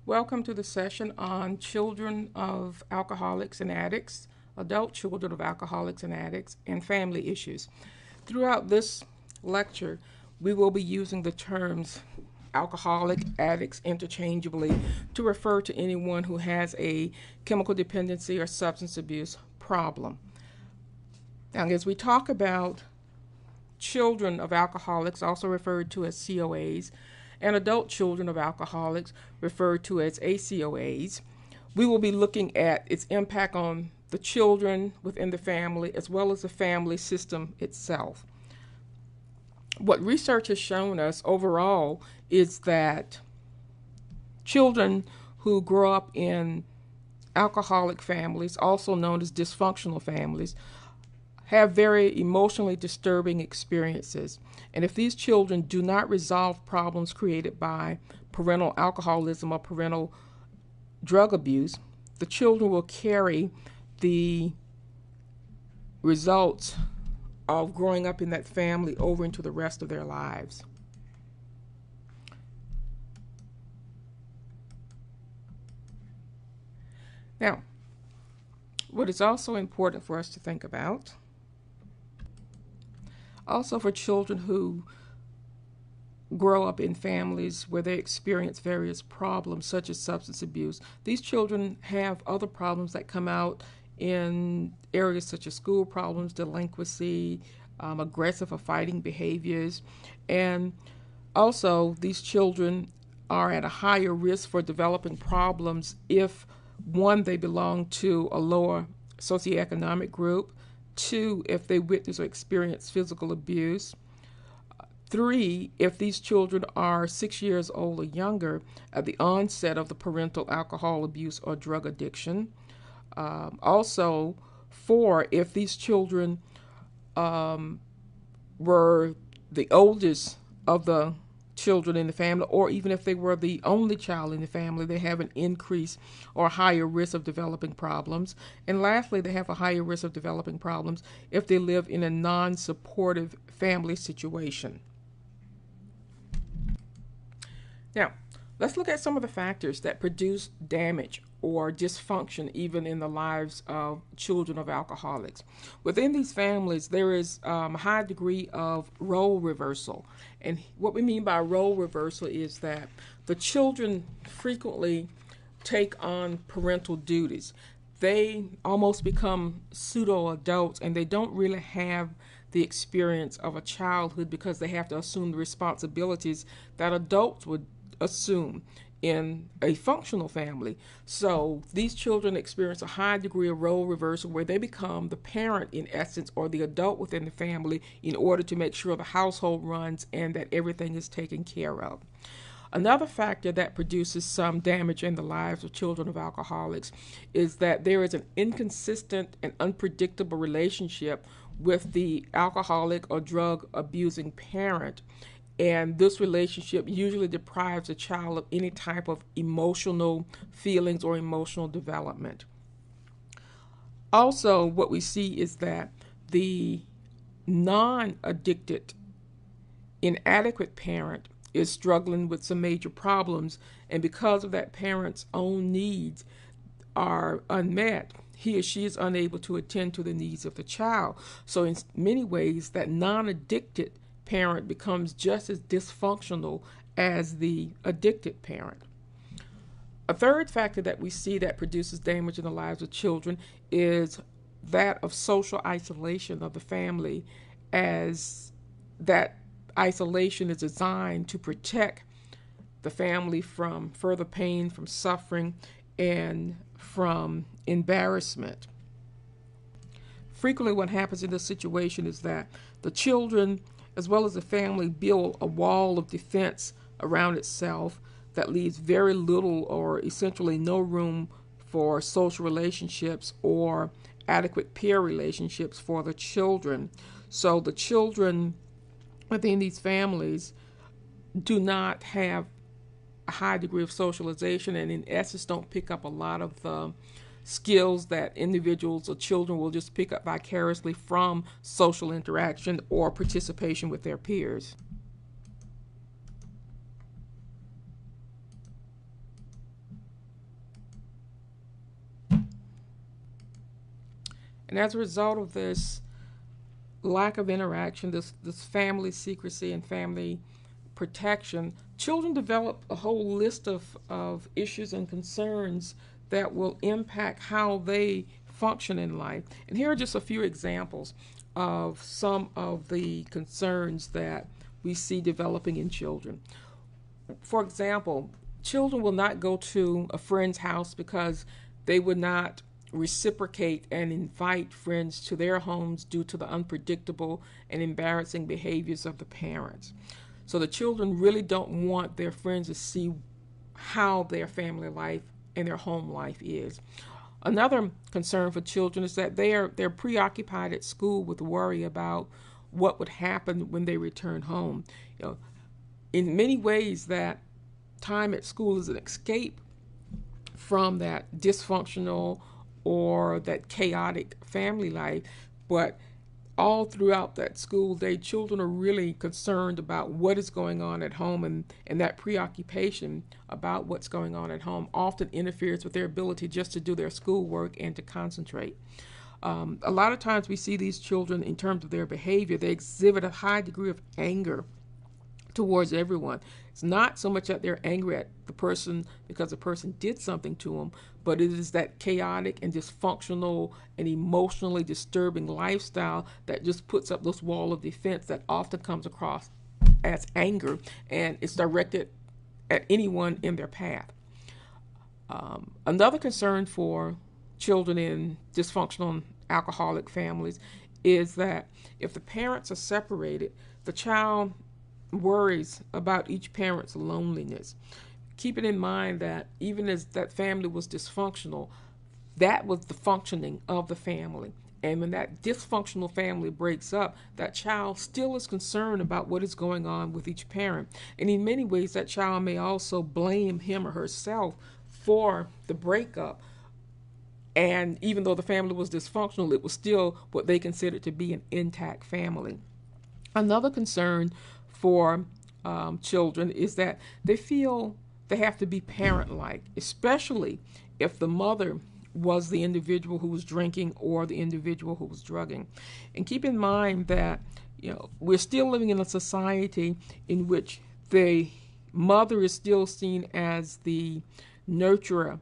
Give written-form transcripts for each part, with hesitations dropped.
Welcome to the session on children of alcoholics and addicts, adult children of alcoholics and addicts, and family issues. Throughout this lecture, we will be using the terms alcoholic, addicts interchangeably to refer to anyone who has a chemical dependency or substance abuse problem. Now, as we talk about children of alcoholics, also referred to as COAs, and adult children of alcoholics, referred to as ACOAs, we will be looking at its impact on the children within the family as well as the family system itself. What research has shown us overall is that children who grow up in alcoholic families, also known as dysfunctional families, have very emotionally disturbing experiences. And if these children do not resolve problems created by parental alcoholism or parental drug abuse, the children will carry the results of growing up in that family over into the rest of their lives. Now, what is also important for us to think about, also for children who grow up in families where they experience various problems such as substance abuse, these children have other problems that come out in areas such as school problems, delinquency, aggressive or fighting behaviors, and also these children are at a higher risk for developing problems if, one, they belong to a lower socioeconomic group, two, if they witness or experience physical abuse, three, if these children are 6 years old or younger at the onset of the parental alcohol abuse or drug addiction. Also, four, if these children were the oldest of the children in the family, or even if they were the only child in the family, they have an increase or higher risk of developing problems. And lastly, they have a higher risk of developing problems if they live in a non-supportive family situation. Now, let's look at some of the factors that produce damage or dysfunction even in the lives of children of alcoholics. Within these families, there is a high degree of role reversal. And what we mean by role reversal is that the children frequently take on parental duties. They almost become pseudo-adults, and they don't really have the experience of a childhood because they have to assume the responsibilities that adults would assume in a functional family. So these children experience a high degree of role reversal where they become the parent in essence, or the adult within the family, in order to make sure the household runs and that everything is taken care of. Another factor that produces some damage in the lives of children of alcoholics is that there is an inconsistent and unpredictable relationship with the alcoholic or drug abusing parent. And this relationship usually deprives a child of any type of emotional feelings or emotional development. Also, what we see is that the non-addicted, inadequate parent is struggling with some major problems, and because of that parent's own needs are unmet, he or she is unable to attend to the needs of the child. So in many ways, that non-addicted parent becomes just as dysfunctional as the addicted parent. A third factor that we see that produces damage in the lives of children is that of social isolation of the family, as that isolation is designed to protect the family from further pain, from suffering, and from embarrassment. Frequently what happens in this situation is that the children as well as the family build a wall of defense around itself that leaves very little or essentially no room for social relationships or adequate peer relationships for the children. So the children within these families do not have a high degree of socialization, and in essence don't pick up a lot of the skills that individuals or children will just pick up vicariously from social interaction or participation with their peers. And as a result of this lack of interaction, this family secrecy and family protection, children develop a whole list of issues and concerns that will impact how they function in life. And here are just a few examples of some of the concerns that we see developing in children. For example, children will not go to a friend's house because they would not reciprocate and invite friends to their homes due to the unpredictable and embarrassing behaviors of the parents. So the children really don't want their friends to see how their family life and their home life is. Another concern for children is that they're preoccupied at school with worry about what would happen when they return home. In many ways, that time at school is an escape from that dysfunctional or that chaotic family life, but all throughout that school day, children are really concerned about what is going on at home, and that preoccupation about what's going on at home often interferes with their ability just to do their schoolwork and to concentrate. A lot of times we see these children, in terms of their behavior, they exhibit a high degree of anger towards everyone. It's not so much that they're angry at the person because the person did something to them, but it is that chaotic and dysfunctional and emotionally disturbing lifestyle that just puts up this wall of defense that often comes across as anger, and it's directed at anyone in their path. Another concern for children in dysfunctional and alcoholic families is that if the parents are separated, the child worries about each parent's loneliness. Keeping in mind that even as that family was dysfunctional, that was the functioning of the family. And when that dysfunctional family breaks up, that child still is concerned about what is going on with each parent. And in many ways, that child may also blame him or herself for the breakup. And even though the family was dysfunctional, it was still what they considered to be an intact family. Another concern for children is that they feel they have to be parent-like, especially if the mother was the individual who was drinking or the individual who was drugging. And keep in mind that we're still living in a society in which the mother is still seen as the nurturer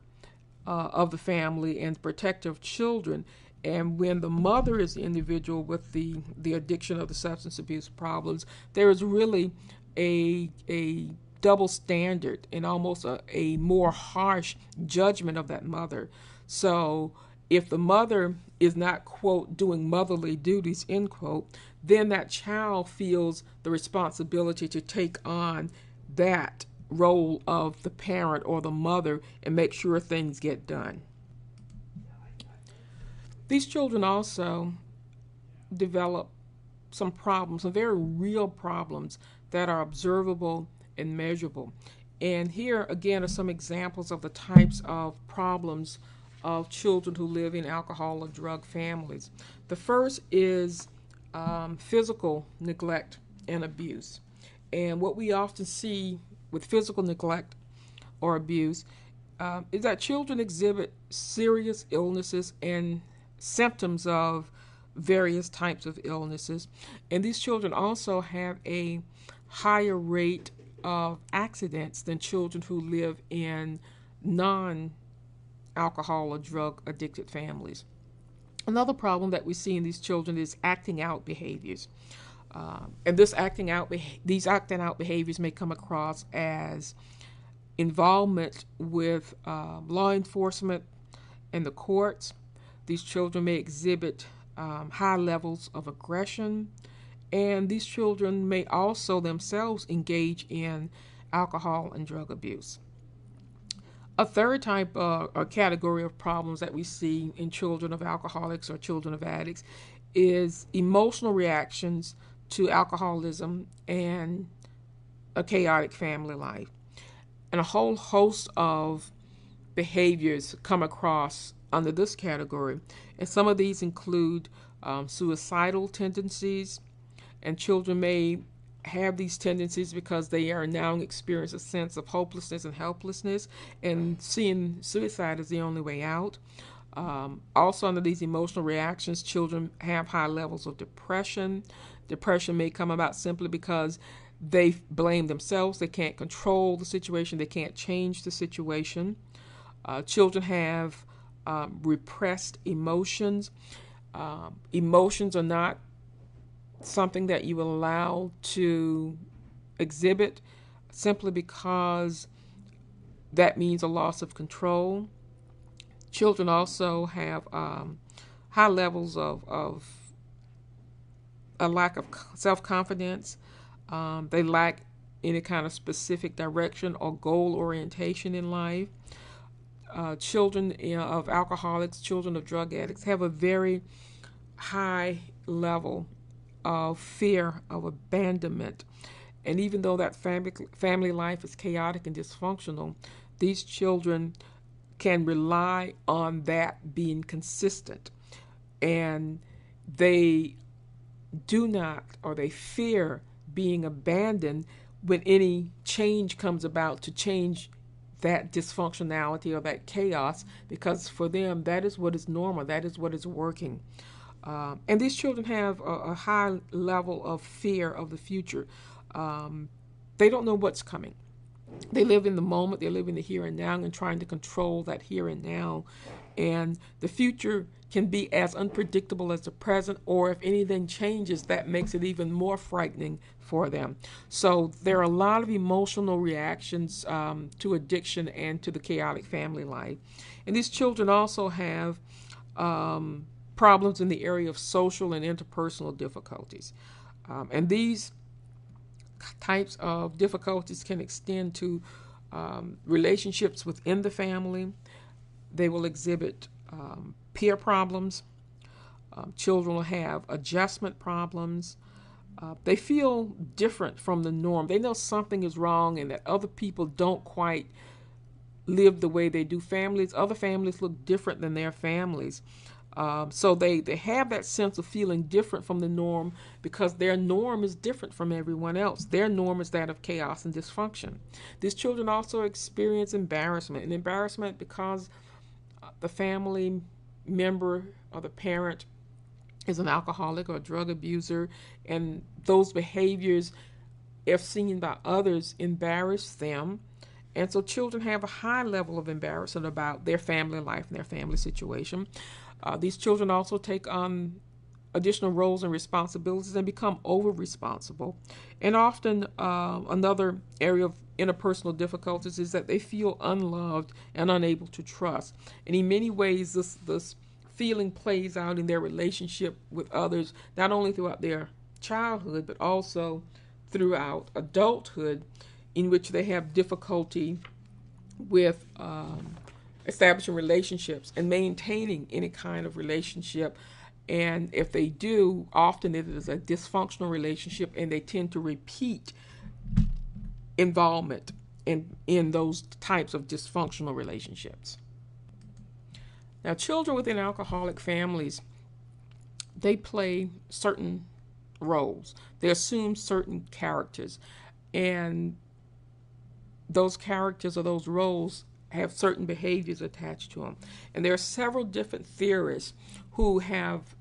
of the family and protector of children. And when the mother is the individual with the addiction of the substance abuse problems, there is really a double standard and almost a more harsh judgment of that mother. So if the mother is not, quote, doing motherly duties, end quote, then that child feels the responsibility to take on that role of the parent or the mother and make sure things get done. These children also develop some problems, some very real problems that are observable and measurable. And here, again, are some examples of the types of problems of children who live in alcohol or drug families. The first is physical neglect and abuse. And what we often see with physical neglect or abuse is that children exhibit serious illnesses and symptoms of various types of illnesses. And these children also have a higher rate of accidents than children who live in non-alcohol or drug addicted families. Another problem that we see in these children is acting out behaviors. And these acting out behaviors may come across as involvement with law enforcement and the courts. These children may exhibit high levels of aggression, and these children may also themselves engage in alcohol and drug abuse. A third type or category of problems that we see in children of alcoholics or children of addicts is emotional reactions to alcoholism and a chaotic family life. And a whole host of behaviors come across under this category. And some of these include suicidal tendencies, and children may have these tendencies because they are now experiencing a sense of hopelessness and helplessness and seeing suicide as the only way out. Also, under these emotional reactions, children have high levels of depression. Depression may come about simply because they blame themselves. They can't control the situation. They can't change the situation. Children have repressed emotions. Emotions are not something that you allow to exhibit simply because that means a loss of control. Children also have high levels of a lack of self-confidence. They lack any kind of specific direction or goal orientation in life. Children of alcoholics, children of drug addicts have a very high level of fear of abandonment. And even though that family life is chaotic and dysfunctional, these children can rely on that being consistent. And they do not, or they fear being abandoned when any change comes about to change that dysfunctionality or that chaos, because for them that is what is normal, that is what is working. And these children have a high level of fear of the future. They don't know what's coming. They live in the moment, they live in the here and now, and trying to control that here and now. And the future can be as unpredictable as the present, or if anything changes, that makes it even more frightening for them. So there are a lot of emotional reactions to addiction and to the chaotic family life. And these children also have problems in the area of social and interpersonal difficulties. And these types of difficulties can extend to relationships within the family. They will exhibit peer problems. Children will have adjustment problems. They feel different from the norm. They know something is wrong and that other people don't quite live the way they do. Other families look different than their families. So they have that sense of feeling different from the norm because their norm is different from everyone else. Their norm is that of chaos and dysfunction. These children also experience embarrassment, and embarrassment because the family member or the parent is an alcoholic or a drug abuser, and those behaviors, if seen by others, embarrass them. And so children have a high level of embarrassment about their family life and their family situation. These children also take on additional roles and responsibilities and become over-responsible. And often another area of interpersonal difficulties is that they feel unloved and unable to trust. And in many ways, this feeling plays out in their relationship with others, not only throughout their childhood, but also throughout adulthood, in which they have difficulty with establishing relationships and maintaining any kind of relationship. And if they do, often it is a dysfunctional relationship, and they tend to repeat involvement in those types of dysfunctional relationships. Now, children within alcoholic families, they play certain roles. They assume certain characters, and those characters or those roles have certain behaviors attached to them. And there are several different theorists who have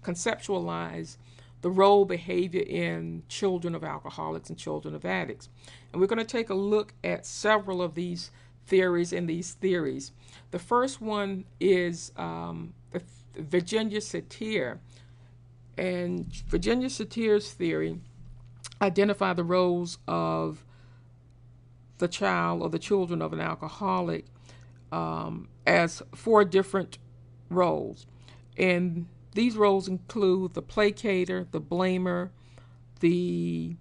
conceptualized the role behavior in children of alcoholics and children of addicts. And we're going to take a look at several of these theories and these theories. The first one is Virginia Satir. And Virginia Satir's theory identified the roles of the child or the children of an alcoholic as 4 different roles. And these roles include the placater, the blamer, the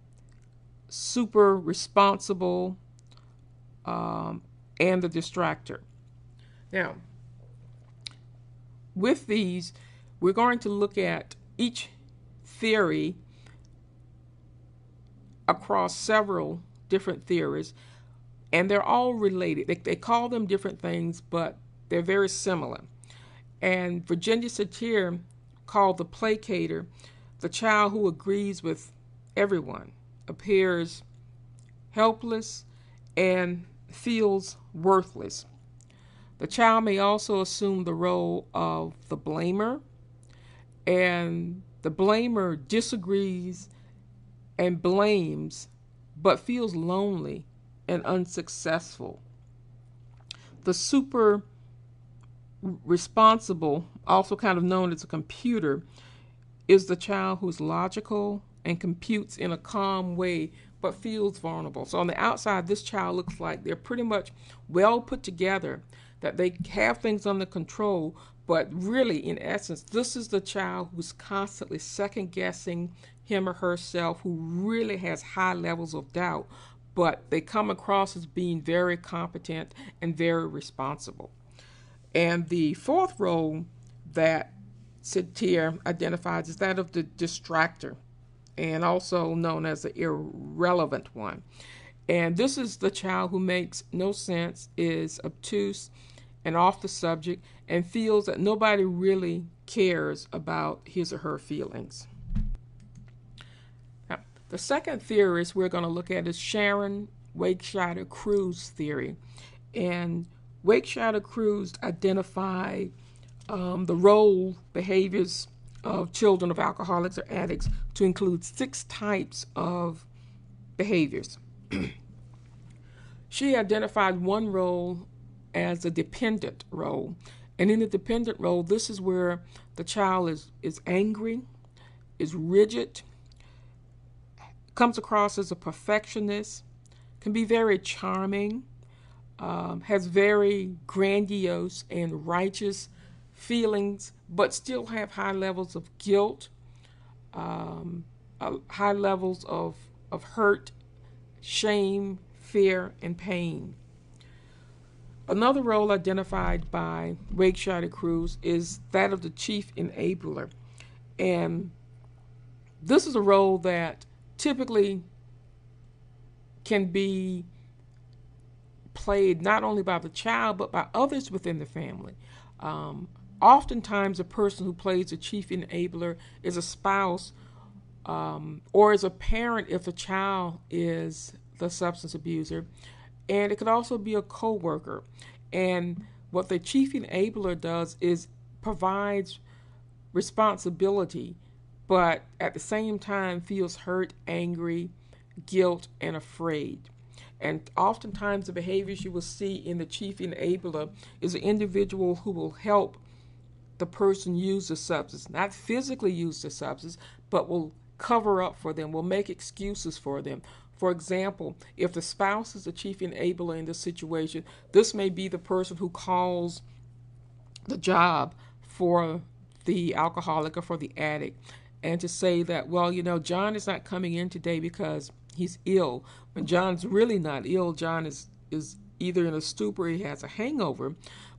super responsible, and the distractor. Now, with these, we're going to look at each theory across several different theories, and they're all related. They call them different things, but they're very similar. And Virginia Satir called the placater the child who agrees with everyone, appears helpless, and feels worthless. The child may also assume the role of the blamer, and the blamer disagrees and blames but feels lonely and unsuccessful. The super responsible, also kind of known as a computer, is the child who's logical and computes in a calm way but feels vulnerable. So on the outside, this child looks like they're pretty much well put together, that they have things under control, but really, in essence, this is the child who's constantly second guessing him or herself, who really has high levels of doubt, but they come across as being very competent and very responsible. And the fourth role that Sitir identifies is that of the distractor, and also known as the irrelevant one. And this is the child who makes no sense, is obtuse and off the subject, and feels that nobody really cares about his or her feelings. Now, the second theorist we're going to look at is Sharon Wakescheider-Cruz theory. And Wakescheider-Cruz identified the role, behaviors of children of alcoholics or addicts to include 6 types of behaviors. She identified one role as a dependent role. And in the dependent role, this is where the child is angry, is rigid, comes across as a perfectionist, can be very charming, has very grandiose and righteous feelings, but still have high levels of guilt, high levels of hurt, shame, fear, and pain. Another role identified by Wakescheider-Cruz is that of the chief enabler. And this is a role that typically can be played not only by the child but by others within the family. Oftentimes a person who plays the chief enabler is a spouse or is a parent if the child is the substance abuser, and it could also be a co-worker. And what the chief enabler does is provides responsibility, but at the same time feels hurt, angry, guilt, and afraid. And oftentimes the behaviors you will see in the chief enabler is an individual who will help the person use the substance, not physically use the substance, but will cover up for them, will make excuses for them. For example, if the spouse is the chief enabler in this situation, this may be the person who calls the job for the alcoholic or for the addict, and to say that, well, John is not coming in today because he's ill. When John's really not ill, John is either in a stupor or he has a hangover,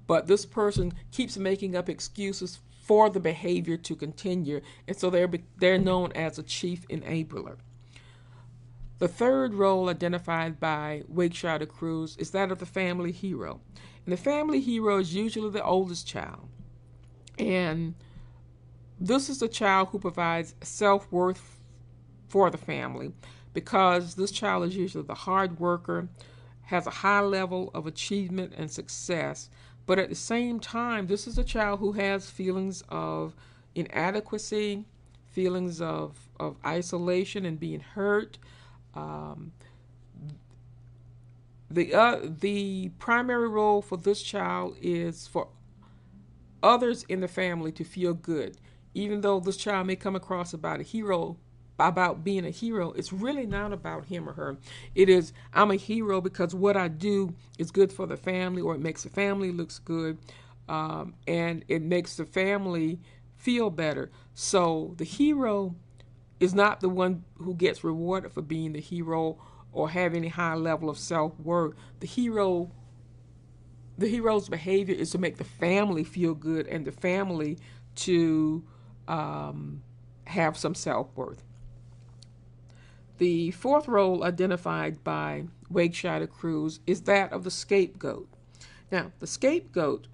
but this person keeps making up excuses for the behavior to continue, and so they're known as a chief enabler. The third role identified by Wakescheider-Cruz is that of the family hero. And the family hero is usually the oldest child. And this is the child who provides self-worth for the family, because this child is usually the hard worker, has a high level of achievement and success, but at the same time, this is a child who has feelings of inadequacy, feelings of isolation and being hurt. The primary role for this child is for others in the family to feel good. Even though this child may come across about being a hero, it's really not about him or her. It is, I'm a hero because what I do is good for the family, or it makes the family looks good, and it makes the family feel better. So the hero is not the one who gets rewarded for being the hero or have any high level of self-worth. The hero's behavior is to make the family feel good and the family to have some self-worth. The fourth role identified by Wakescheider-Cruz is that of the scapegoat. Now, the scapegoat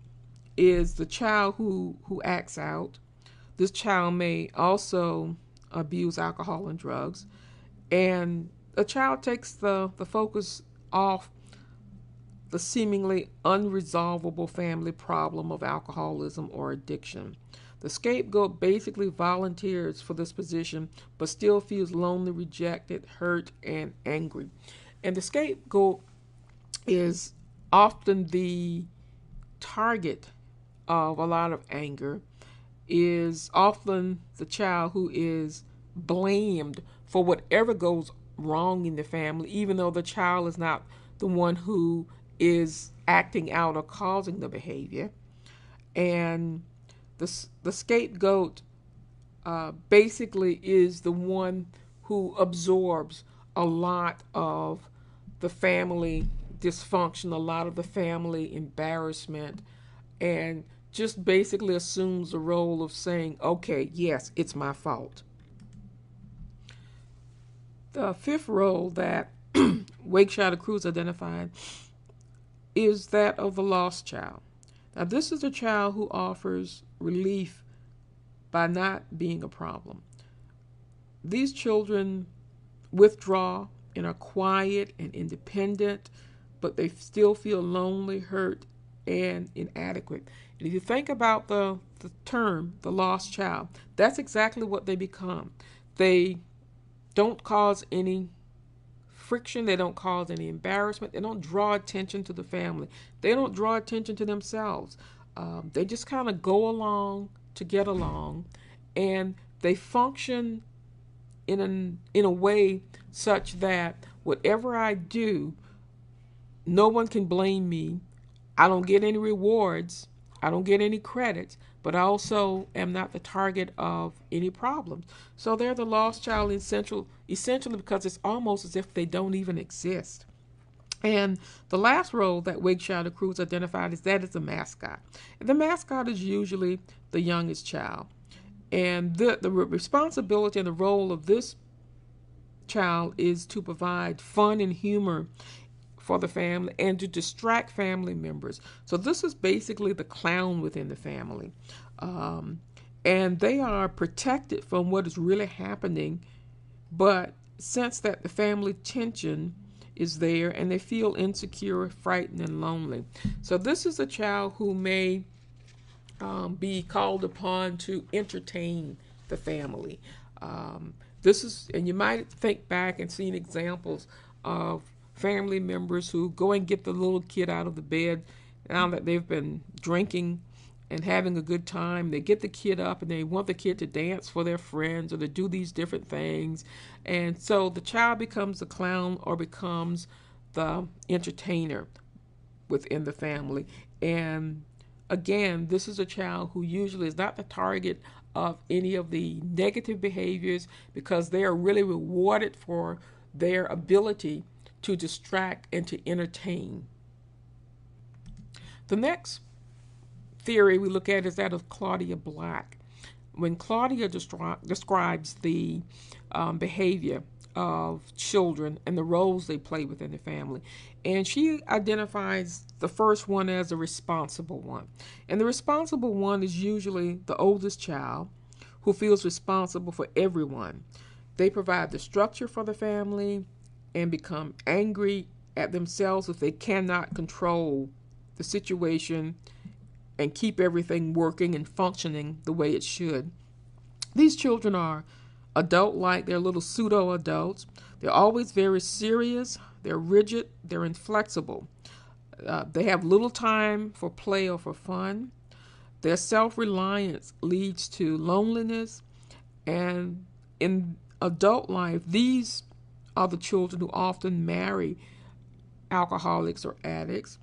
is the child who acts out. This child may also abuse alcohol and drugs, and the child takes the focus off the seemingly unresolvable family problem of alcoholism or addiction. The scapegoat basically volunteers for this position but still feels lonely, rejected, hurt, and angry. And the scapegoat is often the target of a lot of anger, is often the child who is blamed for whatever goes wrong in the family, even though the child is not the one who is acting out or causing the behavior. And the scapegoat basically is the one who absorbs a lot of the family dysfunction, a lot of the family embarrassment, and just basically assumes the role of saying, okay, yes, it's my fault. The fifth role that Wakeshire Cruz identified is that of the lost child. Now, this is a child who offers relief by not being a problem. These children withdraw and are quiet and independent, but they still feel lonely, hurt, and inadequate. And if you think about the term, the lost child, that's exactly what they become. They don't cause any friction. They don't cause any embarrassment. They don't draw attention to the family. They don't draw attention to themselves. They just kind of go along to get along, and they function in a way such that whatever I do, no one can blame me. I don't get any rewards. I don't get any credits, but I also am not the target of any problems. So they're the lost child essentially because it's almost as if they don't even exist. And the last role that Wakeshire Cruz identified is that it's the mascot. And the mascot is usually the youngest child. And the responsibility and the role of this child is to provide fun and humor for the family and to distract family members. So this is basically the clown within the family. And they are protected from what is really happening, but sense that the family tension is there and they feel insecure, frightened, and lonely. So this is a child who may be called upon to entertain the family. And you might think back and seen examples of family members who go and get the little kid out of the bed now that they've been drinking and having a good time. They get the kid up and they want the kid to dance for their friends or to do these different things. And so the child becomes the clown or becomes the entertainer within the family. And again, this is a child who usually is not the target of any of the negative behaviors because they are really rewarded for their ability to distract and to entertain. The next theory we look at is that of Claudia Black. When Claudia describes the behavior of children and the roles they play within the family, and she identifies the first one as a responsible one. And the responsible one is usually the oldest child who feels responsible for everyone. They provide the structure for the family and become angry at themselves if they cannot control the situation and keep everything working and functioning the way it should. These children are adult-like. They're little pseudo-adults. They're always very serious. They're rigid. They're inflexible. They have little time for play or for fun. Their self-reliance leads to loneliness. And in adult life, these are the children who often marry alcoholics or addicts.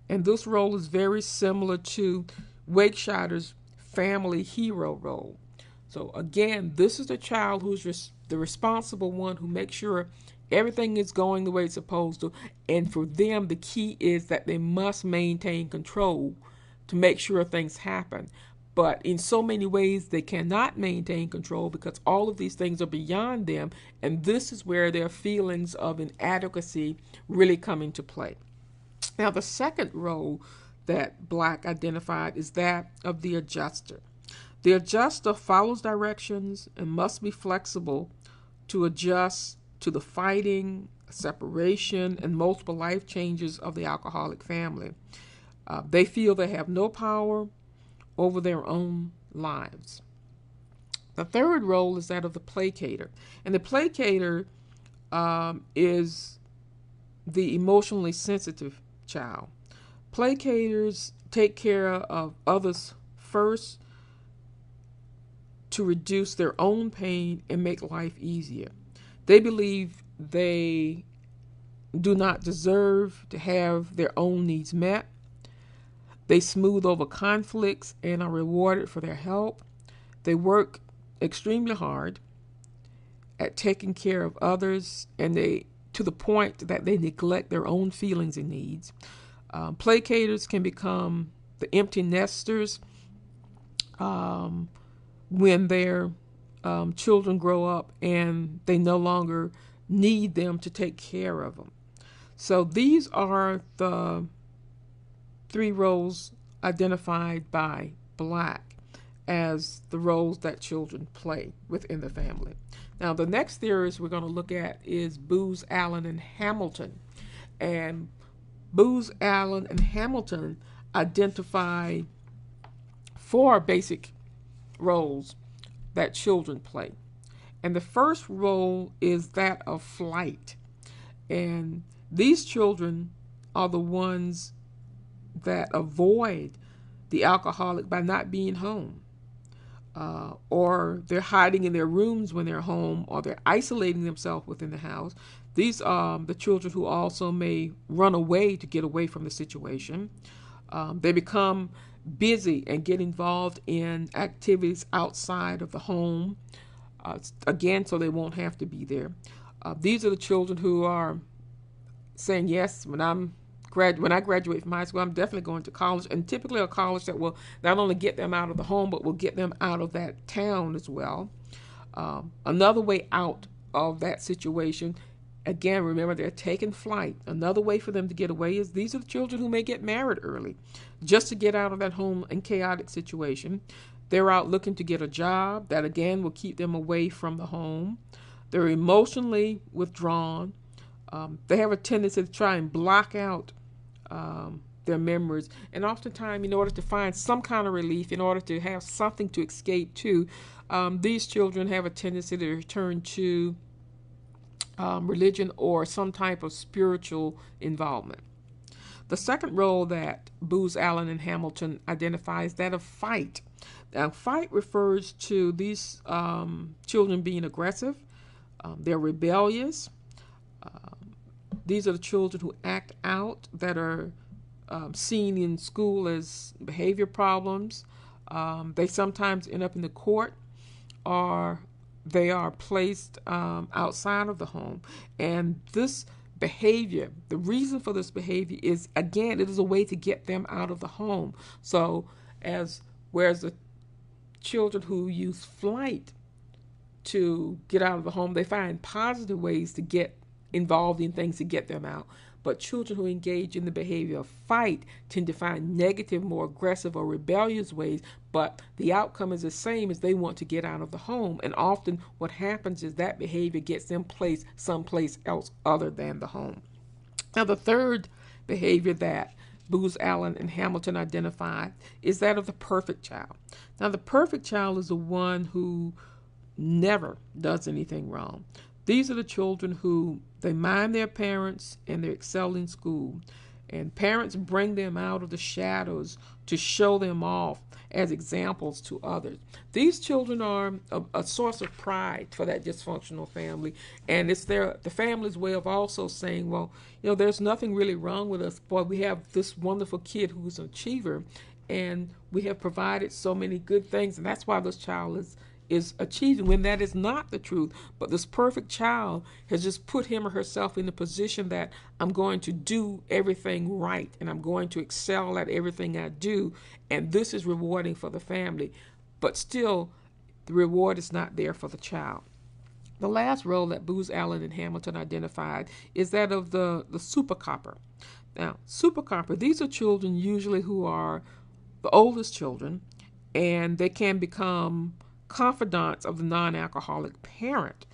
And this role is very similar to Wakeshire's family hero role. So again, this is the child who's the responsible one who makes sure everything is going the way it's supposed to. And for them, the key is that they must maintain control to make sure things happen. But in so many ways, they cannot maintain control because all of these things are beyond them. And this is where their feelings of inadequacy really come into play. Now, the second role that Black identified is that of the adjuster. The adjuster follows directions and must be flexible to adjust to the fighting, separation, and multiple life changes of the alcoholic family. They feel they have no power over their own lives. The third role is that of the placator. And the placator is the emotionally sensitive child. Placators take care of others first to reduce their own pain and make life easier. They believe they do not deserve to have their own needs met. They smooth over conflicts and are rewarded for their help. They work extremely hard at taking care of others, and they to the point that they neglect their own feelings and needs. Placators can become the empty nesters when their children grow up and they no longer need them to take care of them. So these are the three roles identified by Black as the roles that children play within the family. Now, the next theorist we're going to look at is Booz Allen and Hamilton. And Booz Allen and Hamilton identify four basic roles that children play. And the first role is that of flight. And these children are the ones that avoid the alcoholic by not being home. Or they're hiding in their rooms when they're home, or they're isolating themselves within the house. These are the children who also may run away to get away from the situation. They become busy and get involved in activities outside of the home, again, so they won't have to be there. These are the children who are saying, yes, when I graduate from high school, I'm definitely going to college, and typically a college that will not only get them out of the home, but will get them out of that town as well. Another way out of that situation, again, remember, they're taking flight. Another way for them to get away is these are the children who may get married early just to get out of that home and chaotic situation. They're out looking to get a job that, again, will keep them away from the home. They're emotionally withdrawn. They have a tendency to try and block out their memories. And oftentimes, in order to find some kind of relief, in order to have something to escape to, these children have a tendency to return to religion or some type of spiritual involvement. The second role that Booz Allen and Hamilton identify is that of fight. Now, fight refers to these children being aggressive. They're rebellious. These are the children who act out, that are seen in school as behavior problems. They sometimes end up in the court, or they are placed outside of the home. And this behavior, the reason for this behavior is, again, it is a way to get them out of the home. So whereas the children who use flight to get out of the home, they find positive ways to get involved in things to get them out. But children who engage in the behavior of fight tend to find negative, more aggressive or rebellious ways, but the outcome is the same, as they want to get out of the home. And often what happens is that behavior gets them placed someplace else other than the home. Now, the third behavior that Booz Allen and Hamilton identified is that of the perfect child. Now, the perfect child is the one who never does anything wrong. These are the children who they mind their parents and they excel in school. And parents bring them out of the shadows to show them off as examples to others. These children are a source of pride for that dysfunctional family. And it's the family's way of also saying, well, there's nothing really wrong with us. Boy, we have this wonderful kid who's an achiever, and we have provided so many good things. And that's why this child is achieving, when that is not the truth. But this perfect child has just put him or herself in the position that I'm going to do everything right, and I'm going to excel at everything I do, and this is rewarding for the family. But still, the reward is not there for the child. The last role that Booz Allen and Hamilton identified is that of the super copper. Now, super copper, these are children usually who are the oldest children, and they can become confidants of the non-alcoholic parent.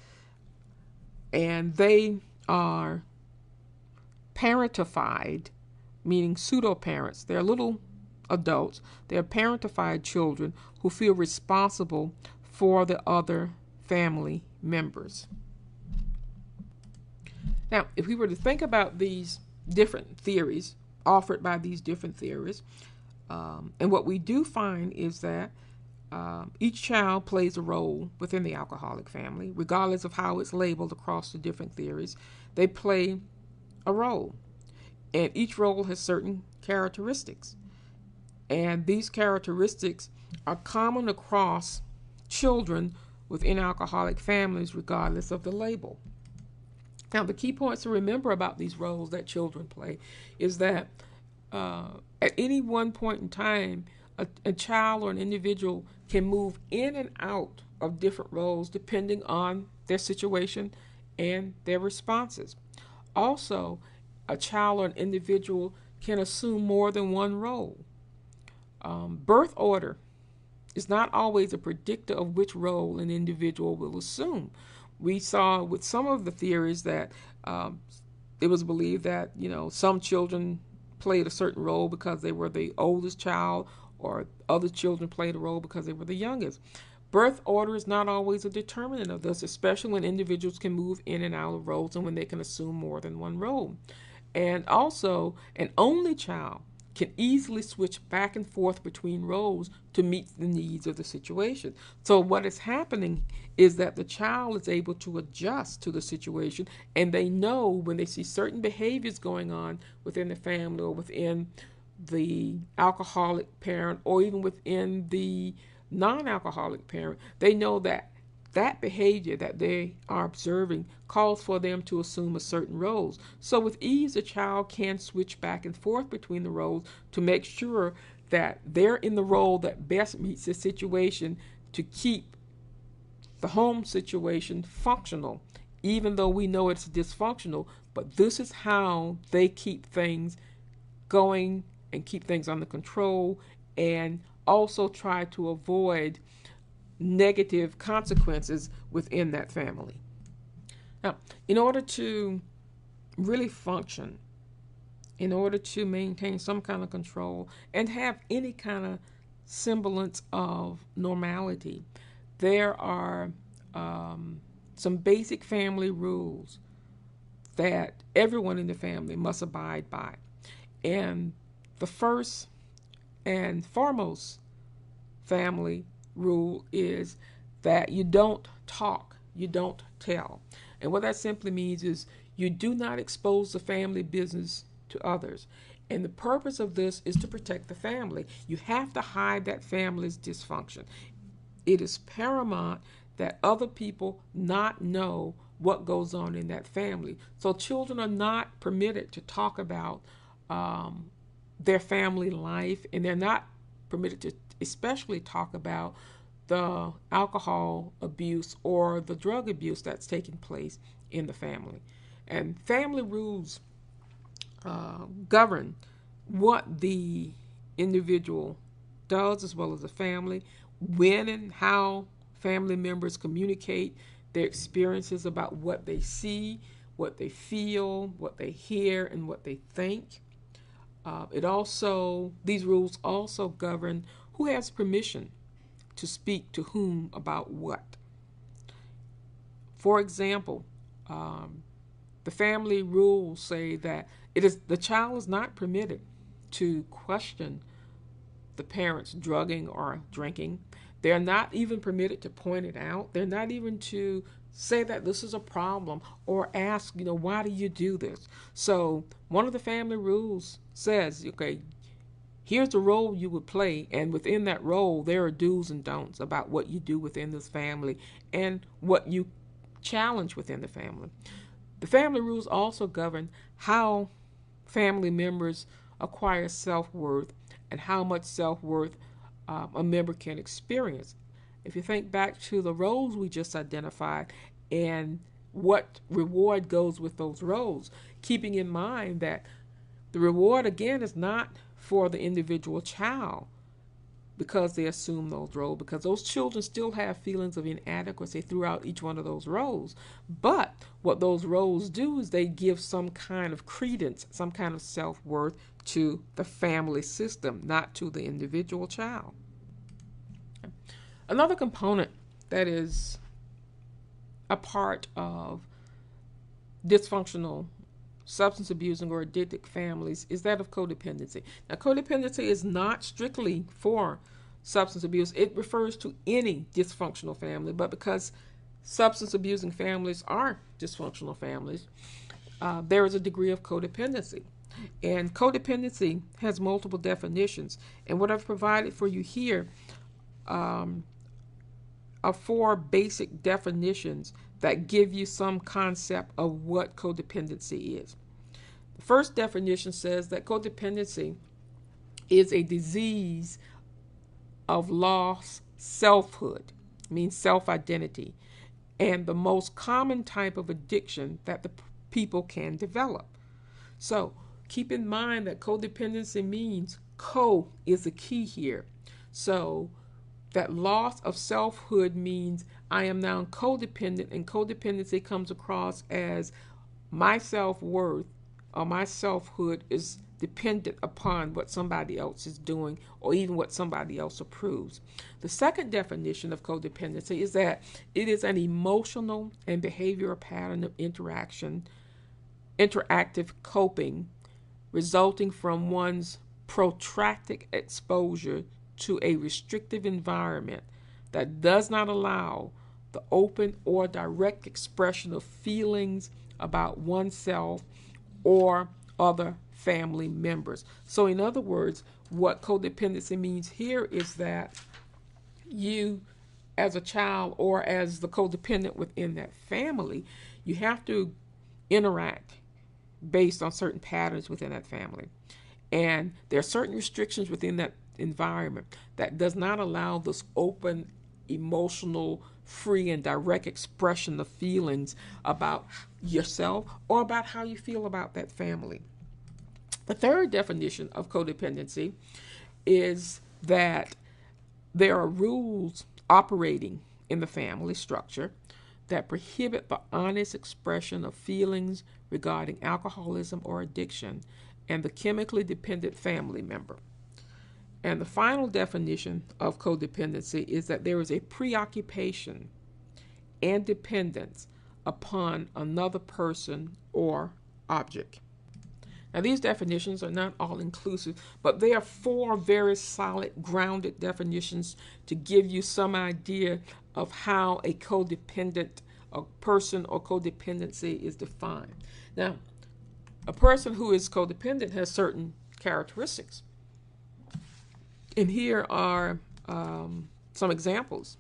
And they are parentified, meaning pseudo-parents. They're little adults. They're parentified children who feel responsible for the other family members. Now, if we were to think about these different theories offered by these different theorists, and what we do find is that each child plays a role within the alcoholic family, regardless of how it's labeled across the different theories. They play a role, and each role has certain characteristics, and these characteristics are common across children within alcoholic families, regardless of the label. Now, the key points to remember about these roles that children play is that at any one point in time, a child or an individual can move in and out of different roles depending on their situation and their responses. Also, a child or an individual can assume more than one role. Birth order is not always a predictor of which role an individual will assume. We saw with some of the theories that it was believed that, some children played a certain role because they were the oldest child, or other children played a role because they were the youngest. Birth order is not always a determinant of this, especially when individuals can move in and out of roles and when they can assume more than one role. And also, an only child can easily switch back and forth between roles to meet the needs of the situation. So what is happening is that the child is able to adjust to the situation, and they know when they see certain behaviors going on within the family or within the alcoholic parent or even within the non-alcoholic parent, they know that that behavior that they are observing calls for them to assume a certain roles. So with ease, a child can switch back and forth between the roles to make sure that they're in the role that best meets the situation to keep the home situation functional, even though we know it's dysfunctional. But this is how they keep things going and keep things under control, and also try to avoid negative consequences within that family. Now, in order to really function, in order to maintain some kind of control and have any kind of semblance of normality, there are some basic family rules that everyone in the family must abide by. And the first and foremost family rule is that you don't talk, you don't tell. And what that simply means is you do not expose the family business to others. And the purpose of this is to protect the family. You have to hide that family's dysfunction. It is paramount that other people not know what goes on in that family. So children are not permitted to talk about their family life, and they're not permitted to especially talk about the alcohol abuse or the drug abuse that's taking place in the family. And family rules govern what the individual does as well as the family, when and how family members communicate their experiences about what they see, what they feel, what they hear, and what they think. These rules also govern who has permission to speak to whom about what. For example, the family rules say that the child is not permitted to question the parents drugging or drinking. They're not even permitted to point it out. They're not even to say that this is a problem or ask, why do you do this? So one of the family rules says, okay, here's the role you would play, and within that role, there are do's and don'ts about what you do within this family and what you challenge within the family. The family rules also govern how family members acquire self-worth and how much self-worth a member can experience. If you think back to the roles we just identified and what reward goes with those roles, keeping in mind that the reward, again, is not for the individual child. because they assume those roles, because those children still have feelings of inadequacy throughout each one of those roles. But what those roles do is they give some kind of credence, some kind of self-worth to the family system, not to the individual child. Another component that is a part of dysfunctional substance abusing or addicted families is that of codependency. Now, codependency is not strictly for substance abuse. It refers to any dysfunctional family, but because substance abusing families are dysfunctional families, there is a degree of codependency. And codependency has multiple definitions. And what I've provided for you here are 4 basic definitions that give you some concept of what codependency is. The first definition says that codependency is a disease of lost selfhood, means self-identity, and the most common type of addiction that the people can develop. So keep in mind that codependency means co is the key here. So that loss of selfhood means I am now codependent, and codependency comes across as my self-worth or my selfhood is dependent upon what somebody else is doing or even what somebody else approves. The second definition of codependency is that it is an emotional and behavioral pattern of interactive coping resulting from one's protracted exposure to a restrictive environment that does not allow the open or direct expression of feelings about oneself or other family members. So in other words, what codependency means here is that you, as a child or as the codependent within that family, you have to interact based on certain patterns within that family. And there are certain restrictions within that environment that does not allow this open, emotional, free and direct expression of feelings about yourself or about how you feel about that family. The third definition of codependency is that there are rules operating in the family structure that prohibit the honest expression of feelings regarding alcoholism or addiction and the chemically dependent family member. And the final definition of codependency is that there is a preoccupation and dependence upon another person or object. Now, these definitions are not all inclusive, but they are 4 very solid, grounded definitions to give you some idea of how a codependent person or codependency is defined. Now, a person who is codependent has certain characteristics. And here are some examples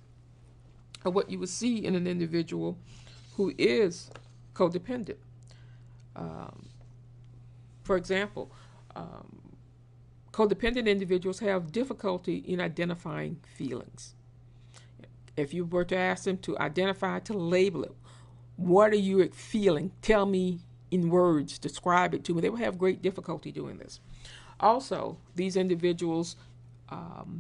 of what you would see in an individual who is codependent. For example, codependent individuals have difficulty in identifying feelings. If you were to ask them to identify, to label it, what are you feeling? Tell me in words, describe it to me. They will have great difficulty doing this. Also, these individuals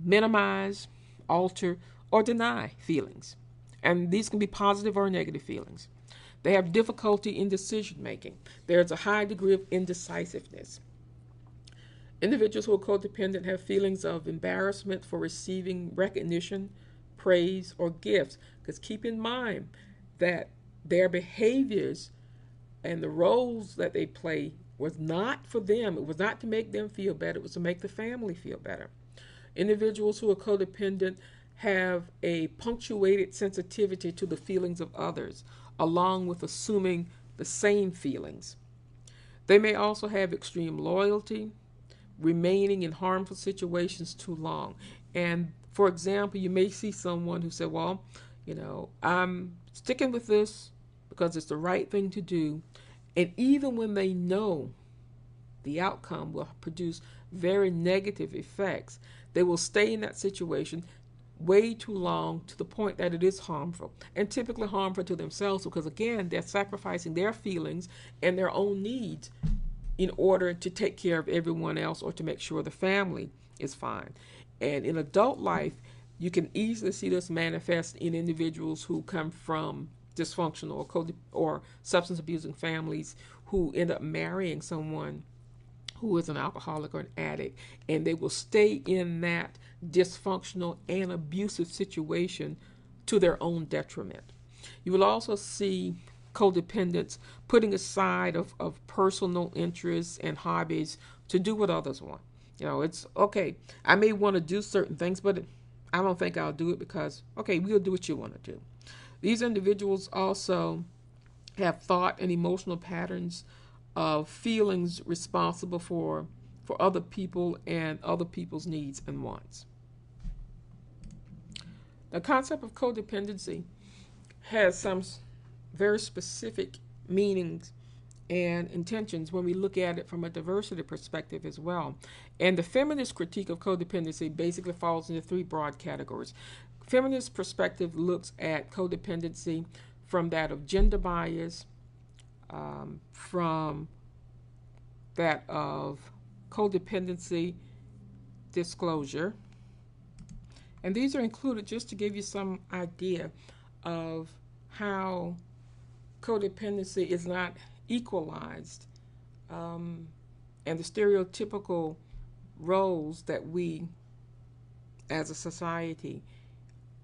minimize, alter, or deny feelings. And these can be positive or negative feelings. They have difficulty in decision making. There's a high degree of indecisiveness. Individuals who are codependent have feelings of embarrassment for receiving recognition, praise, or gifts. Because keep in mind that their behaviors and the roles that they play was not for them. It was not to make them feel better. It was to make the family feel better. Individuals who are codependent have a punctuated sensitivity to the feelings of others, along with assuming the same feelings. They may also have extreme loyalty, remaining in harmful situations too long. And for example, you may see someone who said, well, I'm sticking with this because it's the right thing to do. And even when they know the outcome will produce very negative effects, they will stay in that situation way too long to the point that it is harmful, and typically harmful to themselves because, again, they're sacrificing their feelings and their own needs in order to take care of everyone else or to make sure the family is fine. And in adult life, you can easily see this manifest in individuals who come from dysfunctional or substance abusing families who end up marrying someone who is an alcoholic or an addict, and they will stay in that dysfunctional and abusive situation to their own detriment. You will also see codependents putting aside of personal interests and hobbies to do what others want. It's okay, I may want to do certain things, but I don't think I'll do it because, okay, we'll do what you want to do. These individuals also have thought and emotional patterns of feelings responsible for other people and other people's needs and wants. The concept of codependency has some very specific meanings and intentions when we look at it from a diversity perspective as well. And the feminist critique of codependency basically falls into three broad categories. Feminist perspective looks at codependency from that of gender bias, from that of codependency disclosure. And these are included just to give you some idea of how codependency is not equalized, and the stereotypical roles that we as a society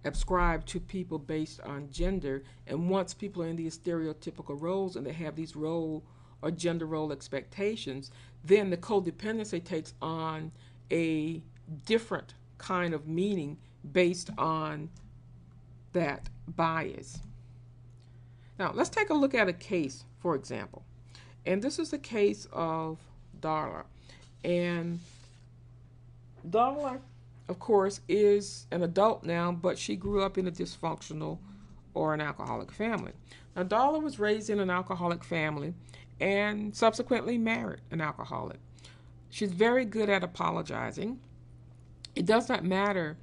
ascribe to people based on gender. And once people are in these stereotypical roles and they have these role or gender role expectations, then the codependency takes on a different kind of meaning based on that bias. Now, let's take a look at a case, for example. And this is the case of Darla. And Darla, of course, is an adult now, but she grew up in a dysfunctional or an alcoholic family. Now, Darla was raised in an alcoholic family and subsequently married an alcoholic. She's very good at apologizing. It does not matter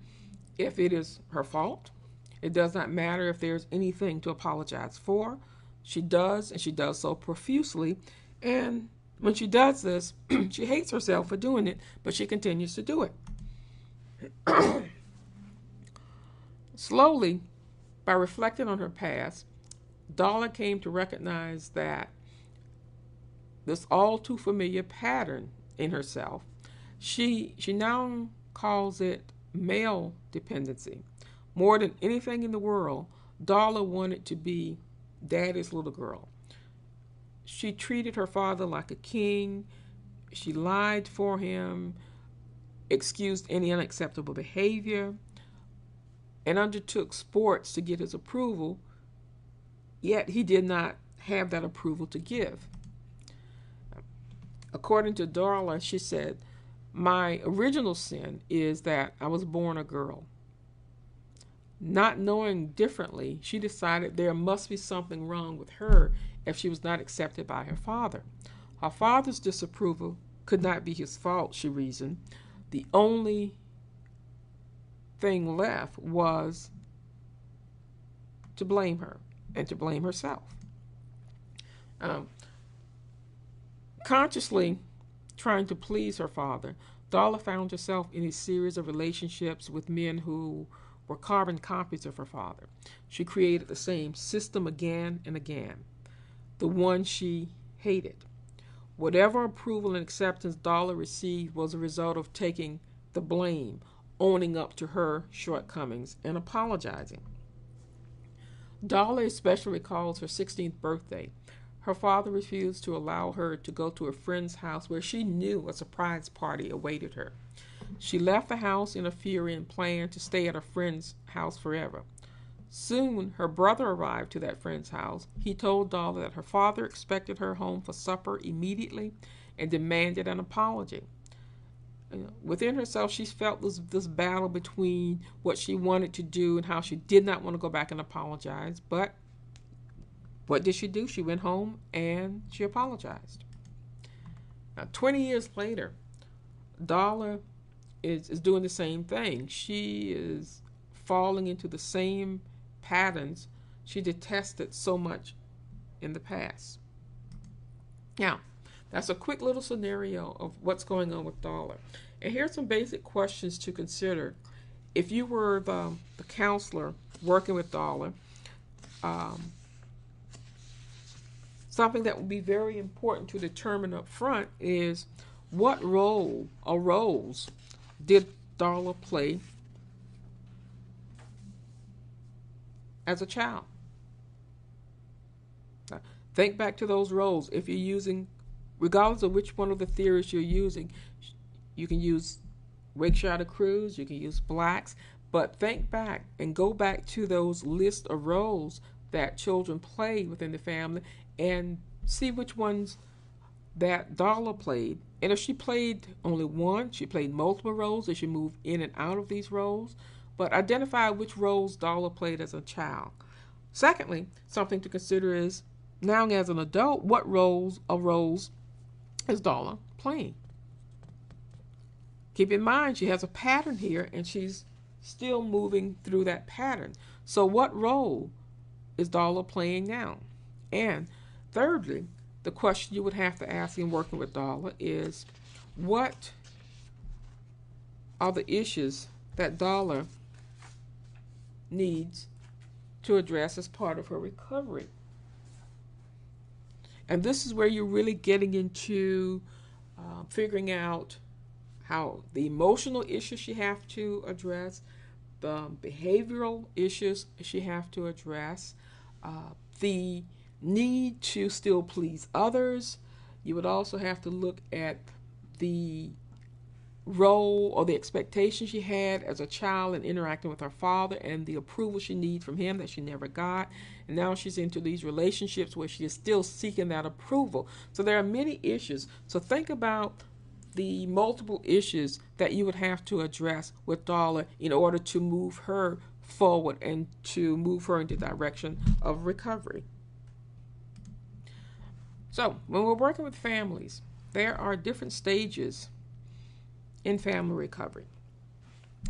if it is her fault. It does not matter if there's anything to apologize for. She does, and she does so profusely. And when she does this, she hates herself for doing it, but she continues to do it. Slowly, by reflecting on her past, Darla came to recognize that this all too familiar pattern in herself, she now calls it male dependency. More than anything in the world, Darla wanted to be Daddy's little girl. She treated her father like a king. She lied for him, excused any unacceptable behavior, and undertook sports to get his approval, yet he did not have that approval to give. According to Darla, she said, "My original sin is that I was born a girl." Not knowing differently, she decided there must be something wrong with her if she was not accepted by her father. Her father's disapproval could not be his fault, she reasoned. The only thing left was to blame her and to blame herself. Consciously trying to please her father, Darla found herself in a series of relationships with men who were carbon copies of her father. She created the same system again and again, the one she hated. Whatever approval and acceptance Darla received was a result of taking the blame, owning up to her shortcomings, and apologizing. Darla especially recalls her 16th birthday. Her father refused to allow her to go to a friend's house where she knew a surprise party awaited her. She left the house in a fury and planned to stay at a friend's house forever. Soon, her brother arrived to that friend's house. He told Darla that her father expected her home for supper immediately and demanded an apology. Within herself, she felt this battle between what she wanted to do and how she did not want to go back and apologize. But what did she do? She went home and she apologized. Now, 20 years later, Darla is doing the same thing. She is falling into the same patterns she detested so much in the past. Now, That's a quick little scenario of what's going on with dollar. And here's some basic questions to consider. If you were the counselor working with dollar, um, something that would be very important to determine up front is what role or roles did dollar play as a child? Now, think back to those roles. If you're using, regardless of which one of the theories you're using, you can use Wakeshire Cruz, you can use blacks, but think back and go back to those list of roles that children play within the family and see which ones that dollar played. And if she played only one, she played multiple roles as she moved in and out of these roles, but identify which roles dollar played as a child. Secondly, something to consider is now as an adult, what roles is dollar playing? Keep in mind she has a pattern here and she's still moving through that pattern. So what role is dollar playing now? And thirdly, the question you would have to ask in working with dollar is, what are the issues that dollar needs to address as part of her recovery? And this is where you're really getting into figuring out how the emotional issues she have to address, the behavioral issues she have to address, the need to still please others. You would also have to look at the role or the expectations she had as a child in interacting with her father and the approval she needs from him that she never got. And now she's into these relationships where she is still seeking that approval. So there are many issues. So think about the multiple issues that you would have to address with dollar in order to move her forward and to move her into the direction of recovery. So when we're working with families, there are different stages in family recovery.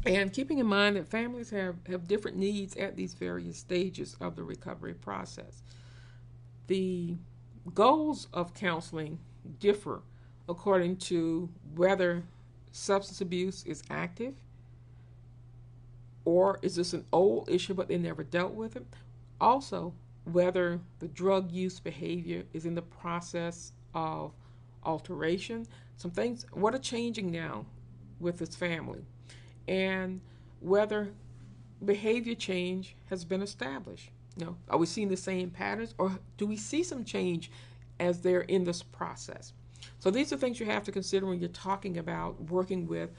And keeping in mind that families have different needs at these various stages of the recovery process. The goals of counseling differ according to whether substance abuse is active, or is this an old issue but they never dealt with it. Also, whether the drug use behavior is in the process of alteration. Some things, what are changing now with this family, and whether behavior change has been established. Are we seeing the same patterns, or do we see some change as they're in this process? So these are things you have to consider when you're talking about working with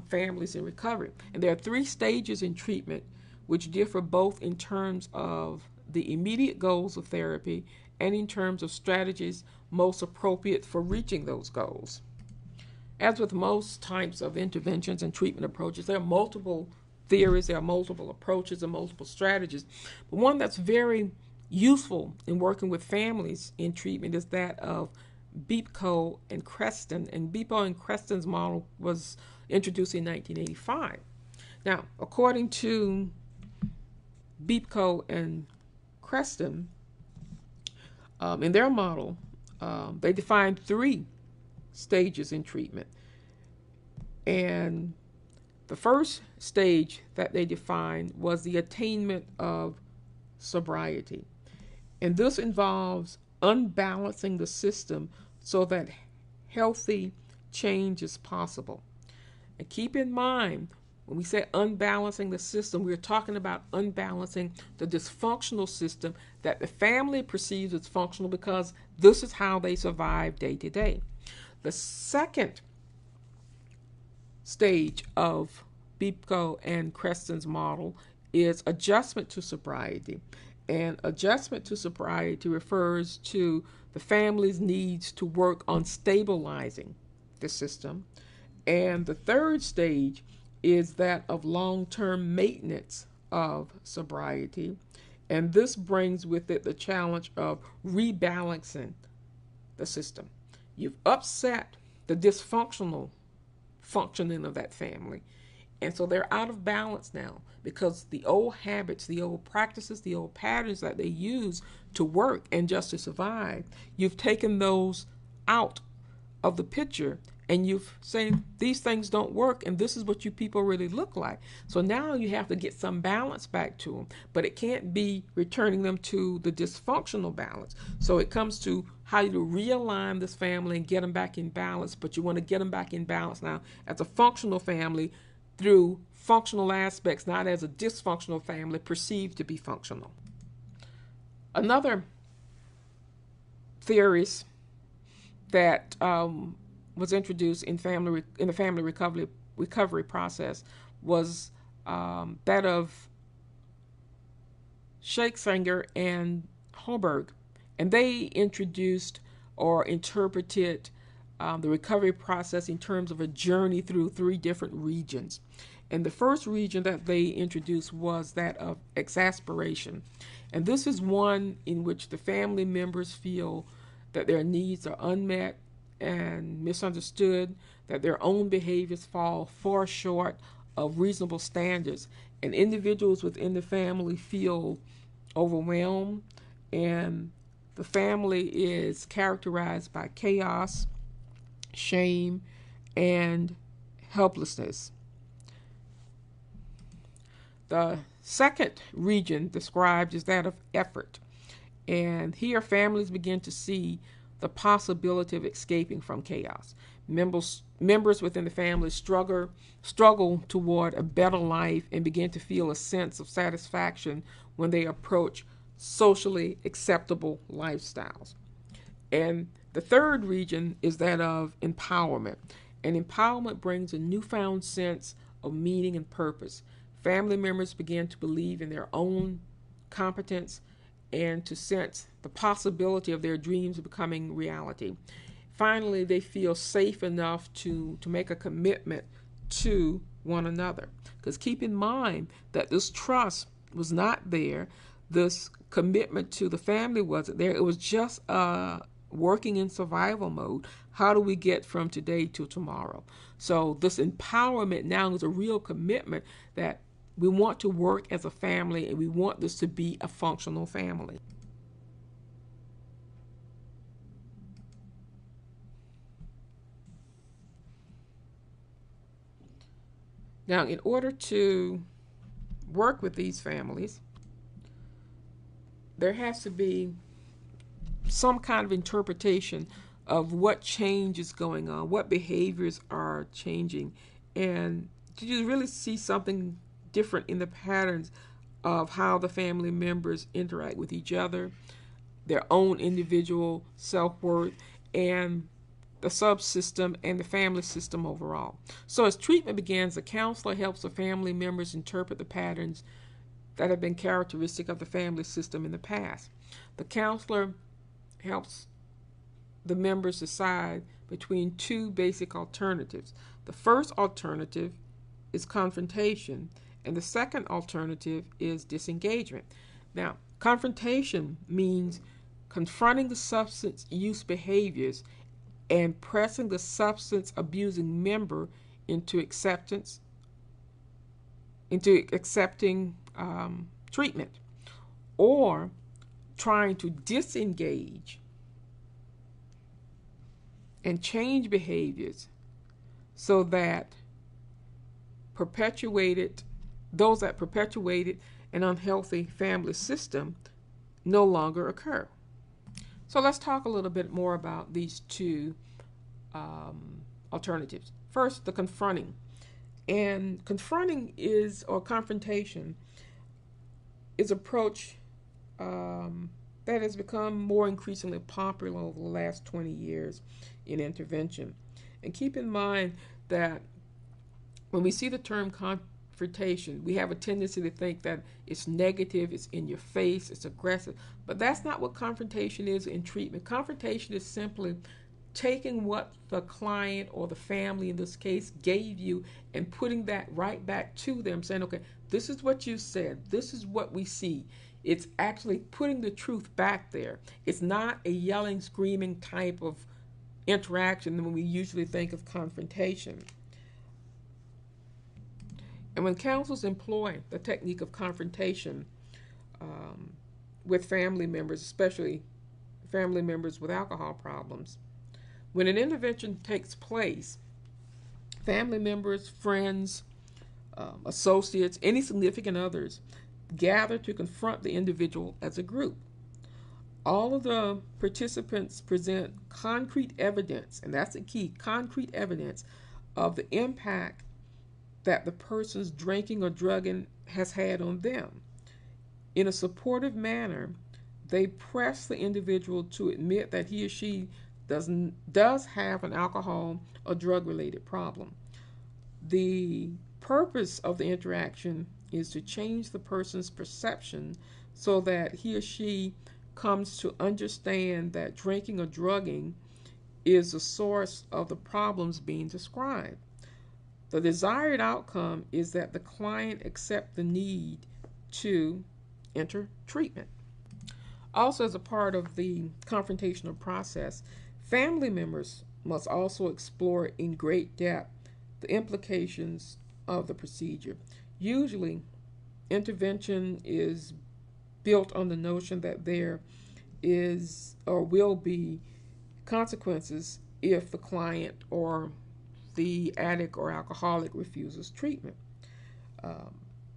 families in recovery. And there are 3 stages in treatment which differ both in terms of the immediate goals of therapy and in terms of strategies most appropriate for reaching those goals. As with most types of interventions and treatment approaches, there are multiple theories, there are multiple approaches and multiple strategies. But one that's very useful in working with families in treatment is that of Beepco and Creston. And Beepco and Creston's model was introduced in 1985. Now, according to Beepco and Creston, in their model, they defined 3 stages in treatment. And the first stage that they defined was the attainment of sobriety. And this involves unbalancing the system so that healthy change is possible. And keep in mind, when we say unbalancing the system, we're talking about unbalancing the dysfunctional system that the family perceives as functional because this is how they survive day to day. The second stage of Beepco and Creston's model is adjustment to sobriety. And adjustment to sobriety refers to the family's needs to work on stabilizing the system. And the third stage is that of long-term maintenance of sobriety. And this brings with it the challenge of rebalancing the system. You've upset the dysfunctional functioning of that family. And so they're out of balance now because the old habits, the old practices, the old patterns that they use to work and just to survive, you've taken those out of the picture, and you've saying these things don't work and this is what you people really look like. So now you have to get some balance back to them, but it can't be returning them to the dysfunctional balance. So it comes to how you realign this family and get them back in balance, but you want to get them back in balance now as a functional family through functional aspects, not as a dysfunctional family perceived to be functional. Another theories that was introduced in the family recovery process was that of Shakespeare and Holberg, and they introduced or interpreted the recovery process in terms of a journey through 3 different regions. And the first region that they introduced was that of exasperation. And this is one in which the family members feel that their needs are unmet and misunderstood, that their own behaviors fall far short of reasonable standards, and individuals within the family feel overwhelmed, and the family is characterized by chaos, shame, and helplessness. The second region described is that of effort. And here families begin to see the possibility of escaping from chaos. Members within the family struggle toward a better life and begin to feel a sense of satisfaction when they approach socially acceptable lifestyles. And the third region is that of empowerment. And empowerment brings a newfound sense of meaning and purpose. Family members begin to believe in their own competence and to sense the possibility of their dreams becoming reality. Finally, they feel safe enough to make a commitment to one another. Because keep in mind that this trust was not there. This commitment to the family wasn't there. It was just working in survival mode. How do we get from today to tomorrow? So this empowerment now is a real commitment that we want to work as a family, and we want this to be a functional family. Now, in order to work with these families, there has to be some kind of interpretation of what change is going on, what behaviors are changing, and did you really see something different in the patterns of how the family members interact with each other, their own individual self-worth, and the subsystem and the family system overall. So as treatment begins, the counselor helps the family members interpret the patterns that have been characteristic of the family system in the past. The counselor helps the members decide between 2 basic alternatives. The first alternative is confrontation, and the second alternative is disengagement. Now, confrontation means confronting the substance use behaviors and pressing the substance abusing member into accepting treatment, or trying to disengage and change behaviors so that those that perpetuated an unhealthy family system no longer occur. So let's talk a little bit more about these 2 alternatives. First, the confronting. And confrontation is approach that has become more increasingly popular over the last 20 years in intervention. And keep in mind that when we see the term confrontation, we have a tendency to think that it's negative, it's in your face, it's aggressive. But that's not what confrontation is in treatment. Confrontation is simply taking what the client or the family in this case gave you and putting that right back to them, saying, okay, this is what you said, this is what we see. It's actually putting the truth back there. It's not a yelling, screaming type of interaction when we usually think of confrontation. And when counselors employ the technique of confrontation with family members, especially family members with alcohol problems, When an intervention takes place, family members, friends, associates, any significant others gather to confront the individual as a group. All of the participants present concrete evidence, and that's the key, concrete evidence of the impact that the person's drinking or drugging has had on them. In a supportive manner, they press the individual to admit that he or she does have an alcohol or drug-related problem. The purpose of the interaction is to change the person's perception so that he or she comes to understand that drinking or drugging is the source of the problems being described. The desired outcome is that the client accept the need to enter treatment. Also, as a part of the confrontational process, family members must also explore in great depth the implications of the procedure. Usually, intervention is built on the notion that there is or will be consequences if the client or the addict or alcoholic refuses treatment.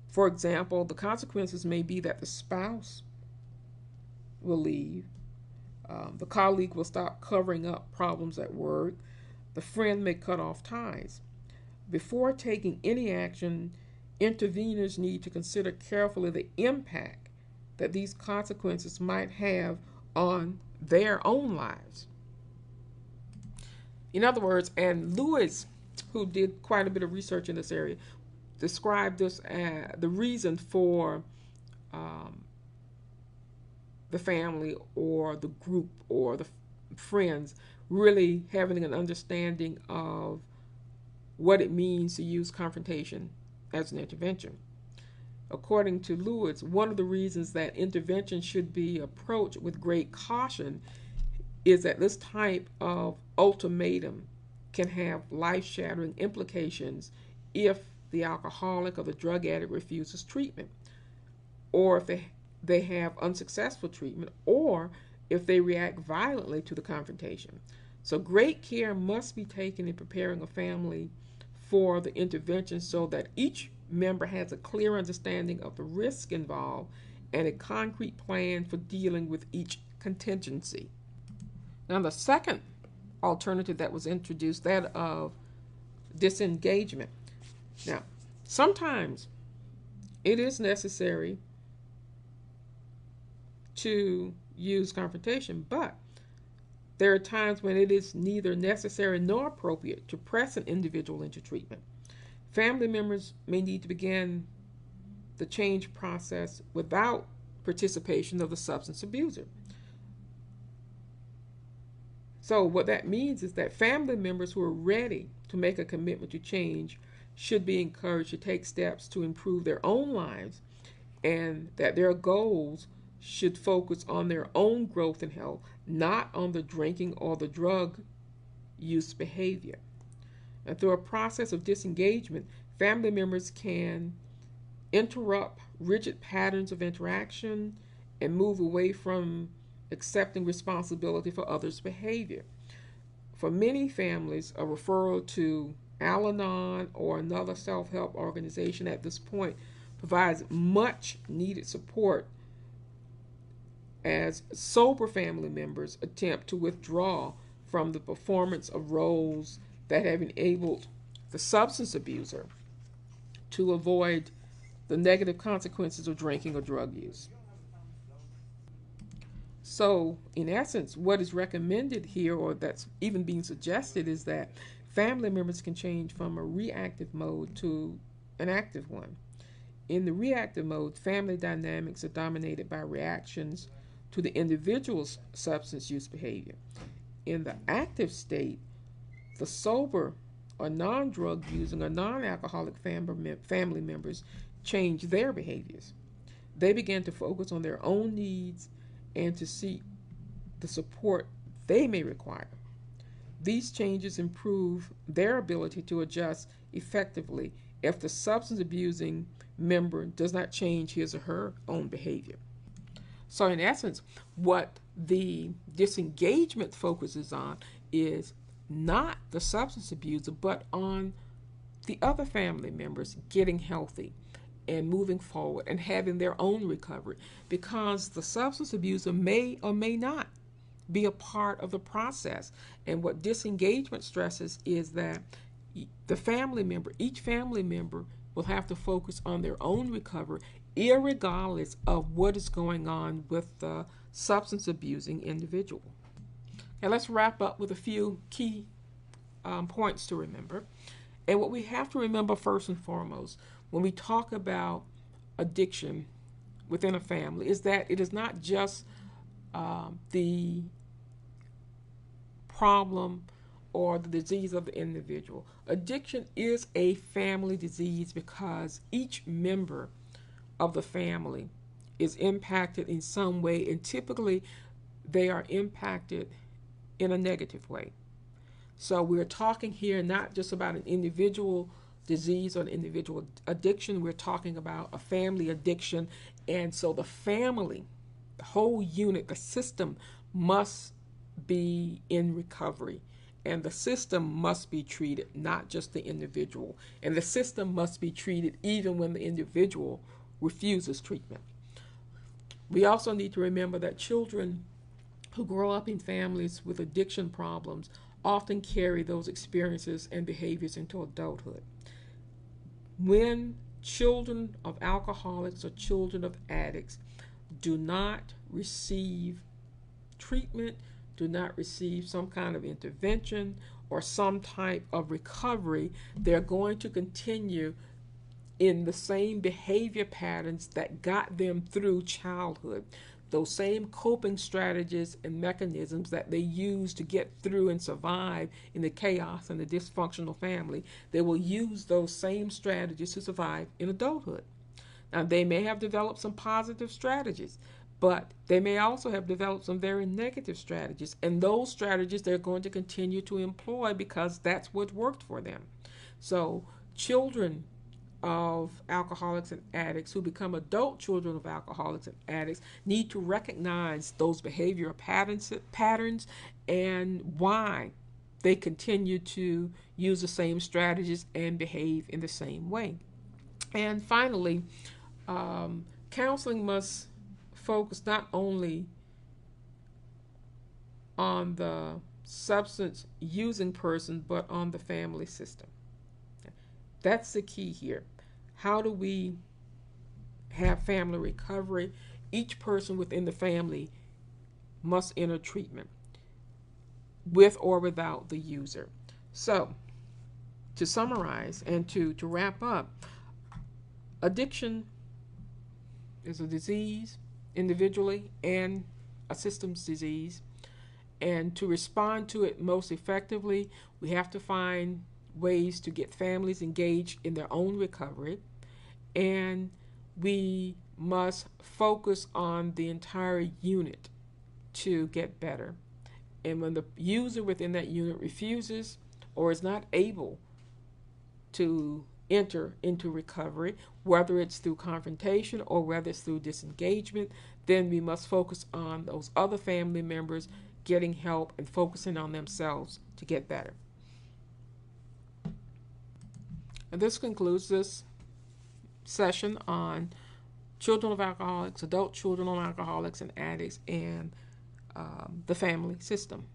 For example, the consequences may be that the spouse will leave, the colleague will stop covering up problems at work, the friend may cut off ties. Before taking any action, interveners need to consider carefully the impact that these consequences might have on their own lives. In other words, and Lewis, who did quite a bit of research in this area, described this as the reason for the family or the group or the friends really having an understanding of what it means to use confrontation as an intervention. According to Lewis, one of the reasons that intervention should be approached with great caution is that this type of ultimatum can have life-shattering implications if the alcoholic or the drug addict refuses treatment, or if they have unsuccessful treatment, or if they react violently to the confrontation. So great care must be taken in preparing a family for the intervention so that each member has a clear understanding of the risk involved and a concrete plan for dealing with each contingency. Now, the second alternative that was introduced, that of disengagement. Now, sometimes it is necessary to use confrontation, but there are times when it is neither necessary nor appropriate to press an individual into treatment. Family members may need to begin the change process without participation of the substance abuser. So what that means is that family members who are ready to make a commitment to change should be encouraged to take steps to improve their own lives, and that their goals should focus on their own growth and health, not on the drinking or the drug use behavior. And through a process of disengagement, family members can interrupt rigid patterns of interaction and move away from accepting responsibility for others' behavior. For many families, a referral to Al-Anon or another self-help organization at this point provides much needed support as sober family members attempt to withdraw from the performance of roles that have enabled the substance abuser to avoid the negative consequences of drinking or drug use. So, in essence, what is recommended here, or that's even being suggested, is that family members can change from a reactive mode to an active one. In the reactive mode, family dynamics are dominated by reactions to the individual's substance use behavior. In the active state, the sober or non-drug using or non-alcoholic family members change their behaviors. They begin to focus on their own needs and to seek the support they may require. These changes improve their ability to adjust effectively if the substance abusing member does not change his or her own behavior. So in essence, what the disengagement focuses on is not the substance abuser, but on the other family members getting healthy and moving forward and having their own recovery, because the substance abuser may or may not be a part of the process. And what disengagement stresses is that each family member will have to focus on their own recovery, irregardless of what is going on with the substance abusing individual. Now let's wrap up with a few key points to remember. And what we have to remember first and foremost when we talk about addiction within a family is that it is not just the problem or the disease of the individual. Addiction is a family disease because each member of the family is impacted in some way, and typically they are impacted in a negative way. So we're talking here not just about an individual disease or an individual addiction, we're talking about a family addiction. And so the family, the whole unit, the system must be in recovery. And the system must be treated, not just the individual. And the system must be treated even when the individual refuses treatment. We also need to remember that children who grow up in families with addiction problems often carry those experiences and behaviors into adulthood. When children of alcoholics or children of addicts do not receive treatment, do not receive some kind of intervention or some type of recovery, they're going to continue in the same behavior patterns that got them through childhood. Those same coping strategies and mechanisms that they use to get through and survive in the chaos and the dysfunctional family, they will use those same strategies to survive in adulthood. Now, they may have developed some positive strategies, but they may also have developed some very negative strategies. And those strategies they're going to continue to employ because that's what worked for them. So children of alcoholics and addicts who become adult children of alcoholics and addicts need to recognize those behavioral patterns and why they continue to use the same strategies and behave in the same way. And finally, counseling must focus not only on the substance using person, but on the family system. That's the key here. How do we have family recovery? Each person within the family must enter treatment with or without the user. So, to summarize and to wrap up, addiction is a disease individually and a systems disease. And to respond to it most effectively, we have to find ways to get families engaged in their own recovery. And we must focus on the entire unit to get better. And when the user within that unit refuses or is not able to enter into recovery, whether it's through confrontation or whether it's through disengagement, then we must focus on those other family members getting help and focusing on themselves to get better. And this concludes this session on children of alcoholics, adult children of alcoholics and addicts, and the family system.